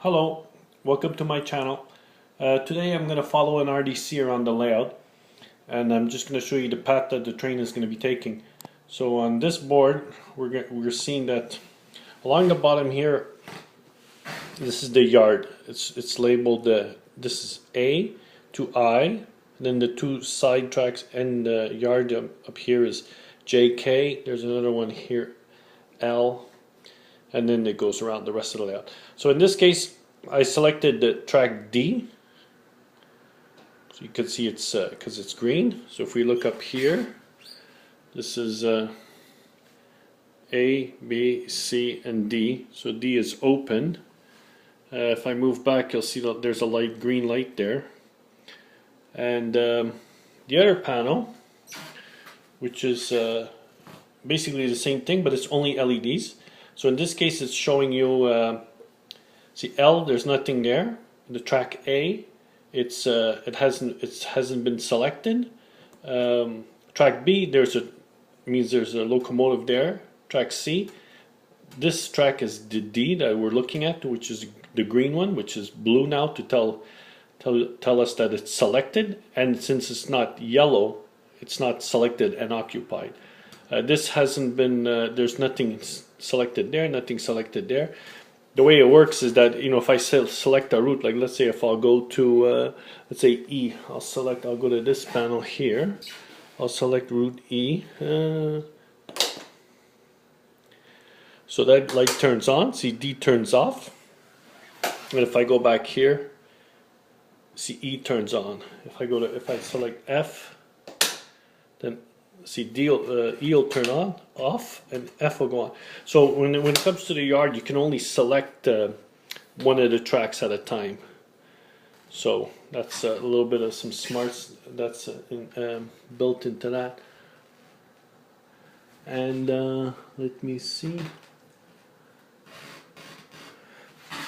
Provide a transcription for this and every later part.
Hello, welcome to my channel. Today I'm going to follow an RDC around the layout, and I'm just going to show you the path that the train is going to be taking. So on this board we're seeing that along the bottom here, this is the yard. It's labeled this is A to I, and then the two side tracks and the yard up here is JK. There's another one here, L, and then it goes around the rest of the layout. So in this case I selected the track D, so you can see it's because it's green. So if we look up here, this is A, B, C, and D. So D is open. If I move back, you'll see that there's a light green light there. And the other panel, which is basically the same thing, but it's only LEDs. So in this case, it's showing you. See L, there's nothing there. The track A, it hasn't been selected. Track B, there's a locomotive there. Track C, this track is the D that we're looking at, which is the green one, which is blue now to tell us that it's selected. And since it's not yellow, it's not selected and occupied. This hasn't been. There's nothing selected there, nothing selected there. The way it works is that, if I select a route, like let's say if I'll go to let's say E, I'll go to this panel here, I'll select route E, so that light turns on. See, D turns off, and if I go back here, see, E turns on. If I select F, then see, E will turn on, off, and F will go on. So when it comes to the yard, you can only select one of the tracks at a time. So that's a little bit of some smarts that's built into that. And let me see.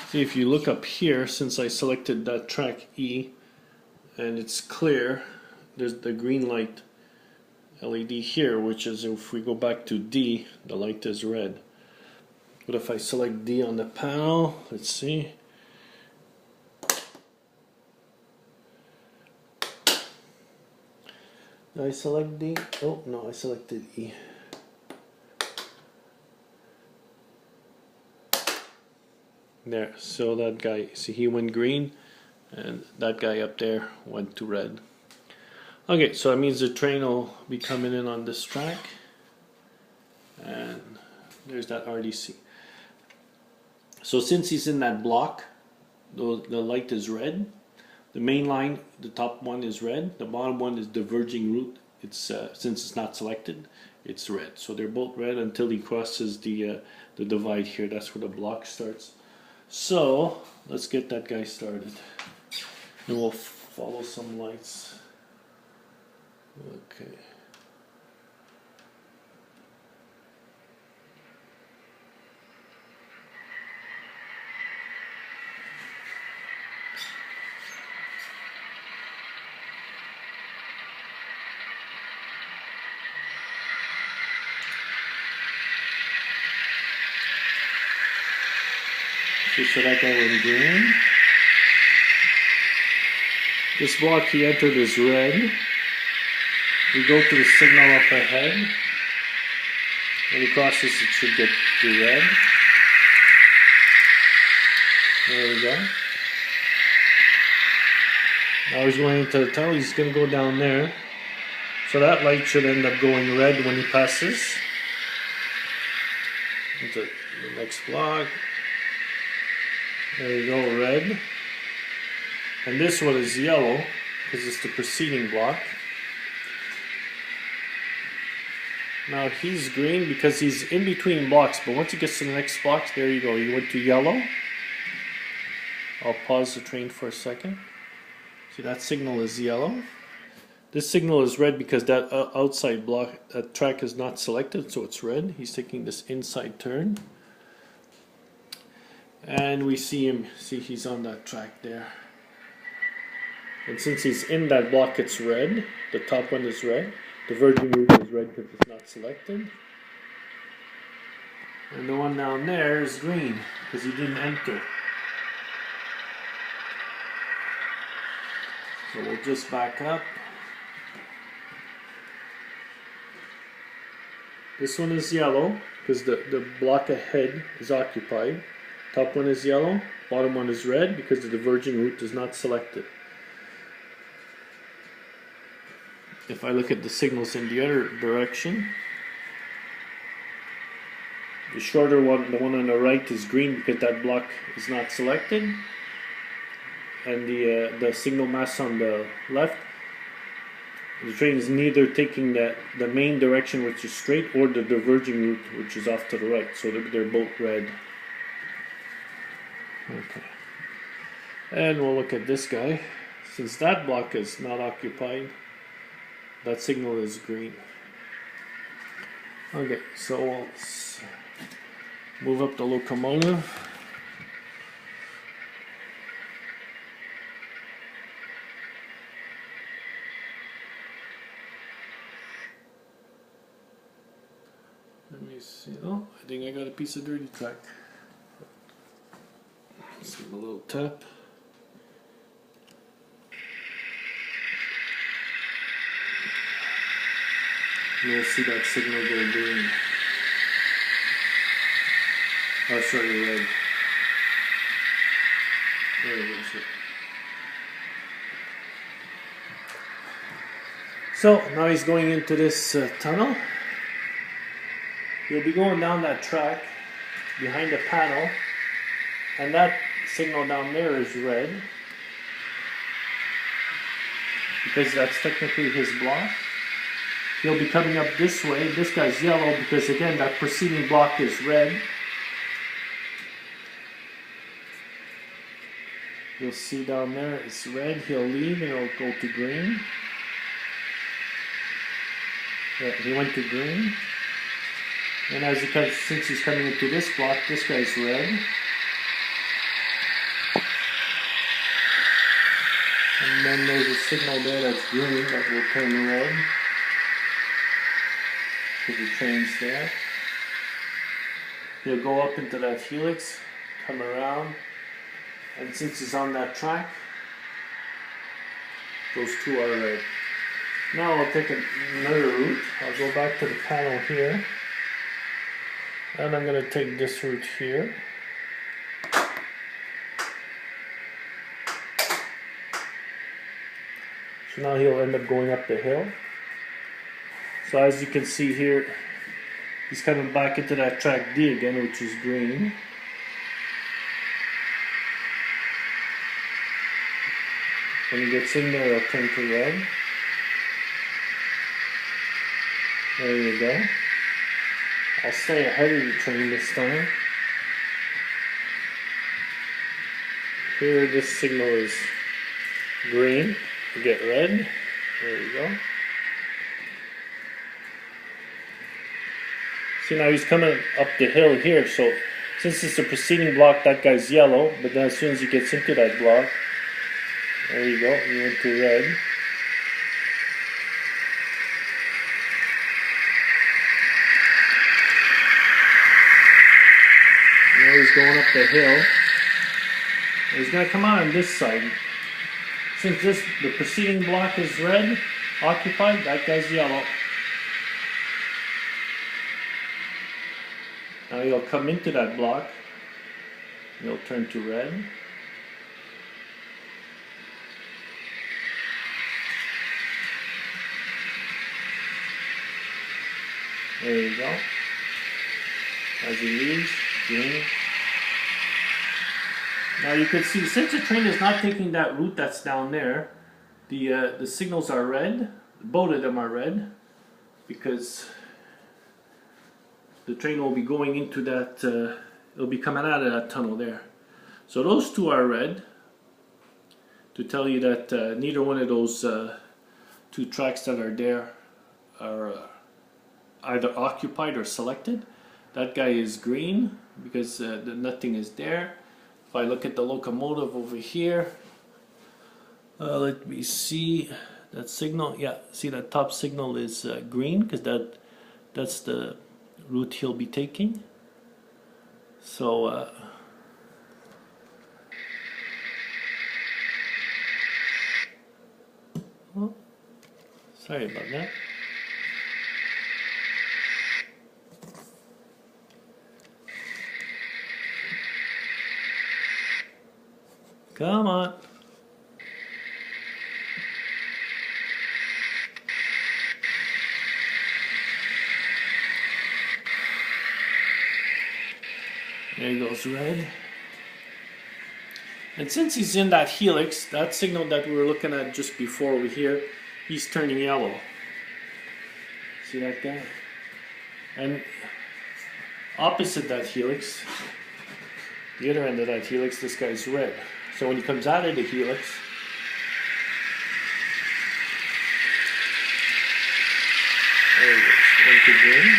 See, if you look up here, since I selected that track E, and it's clear, there's the green light LED here, which is, if we go back to D, the light is red. But if I select D on the panel, let's see. Did I select D? Oh no, I selected E. There, so that guy, see, he went green, and that guy up there went to red. Okay, so that means the train will be coming in on this track, and there's that RDC. So since he's in that block, the light is red. The main line, the top one is red. The bottom one is diverging route. It's since it's not selected, it's red. So they're both red until he crosses the divide here. That's where the block starts. So let's get that guy started, and we'll follow some lights. Okay. So that guy went green. This block he entered is red. We go to the signal up ahead. When he crosses, it should get to red. There we go. Now he's going into the tunnel. He's going to go down there. So that light should end up going red when he passes. Into the next block. There we go, red. And this one is yellow because it's the preceding block. Now he's green because he's in between blocks, but once he gets to the next block, there you go, he went to yellow. I'll pause the train for a second. See, that signal is yellow. This signal is red because that outside block, that track is not selected, so it's red. He's taking this inside turn. And we see him, see, he's on that track there. And since he's in that block, it's red. The top one is red. The virgin route is red because it's not selected. And the one down there is green because he didn't enter. So we'll just back up. This one is yellow because the block ahead is occupied. Top one is yellow, bottom one is red because the diverging route is not selected. If I look at the signals in the other direction, the shorter one, the one on the right, is green because that block is not selected. And the signal mass on the left, the train is neither taking the main direction, which is straight, or the diverging route, which is off to the right. So they're both red. Okay. And we'll look at this guy. Since that block is not occupied, that signal is green. Okay, so we'll move up the locomotive. Let me see. Oh, I think I got a piece of dirty track. Let's give a little tap. You'll see that signal go green. Oh, sorry, red. There it is. So now he's going into this tunnel. You'll be going down that track behind the panel, and that signal down there is red because that's technically his block. He'll be coming up this way. This guy's yellow because, again, that preceding block is red. You'll see down there it's red. He'll leave and it'll go to green. Yeah, he went to green. And as he comes, since he's coming into this block, this guy's red. And then there's a signal there that's green that will turn red. The train's there. He'll go up into that helix, come around, and since he's on that track, those two are red. Now I'll take another route. I'll go back to the panel here, and I'm going to take this route here. So now he'll end up going up the hill. So as you can see here, he's coming back into that track D again, which is green. When he gets in there, it'll turn to red. There you go. I'll stay ahead of the train this time. Here, this signal is green. You get red. There you go. See, now he's coming up the hill here, so since it's a preceding block, that guy's yellow, but then as soon as he gets into that block, there you go, he went to red. Now he's going up the hill. He's going to come out on this side. Since the preceding block is red, occupied, that guy's yellow. Now he'll come into that block, he'll turn to red. There you go. As he leaves, green. Now you can see, since the train is not taking that route that's down there, the signals are red. Both of them are red because the train will be going into that, it'll be coming out of that tunnel there. So those two are red to tell you that neither one of those two tracks that are there are either occupied or selected. That guy is green because nothing is there. If I look at the locomotive over here, let me see that signal. Yeah, see that top signal is green because that's the route he'll be taking. So Oh, sorry about that. Come on. There goes red. And since he's in that helix, that signal that we were looking at just before over here, he's turning yellow. See that guy? And opposite that helix, the other end of that helix, this guy's red. So when he comes out of the helix, there he goes, into green.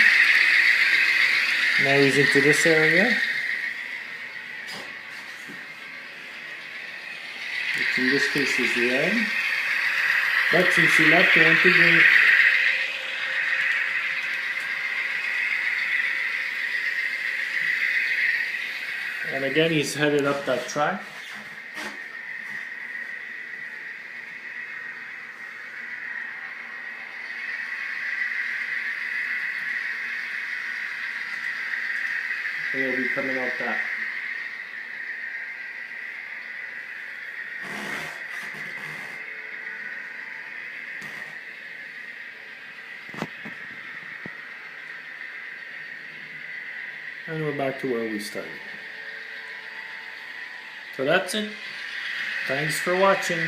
Now he's into this area. Which in this case is red. But since he left, it went to green. And again, he's headed up that track. He'll be coming out that. And we're back to where we started. So that's it. Thanks for watching.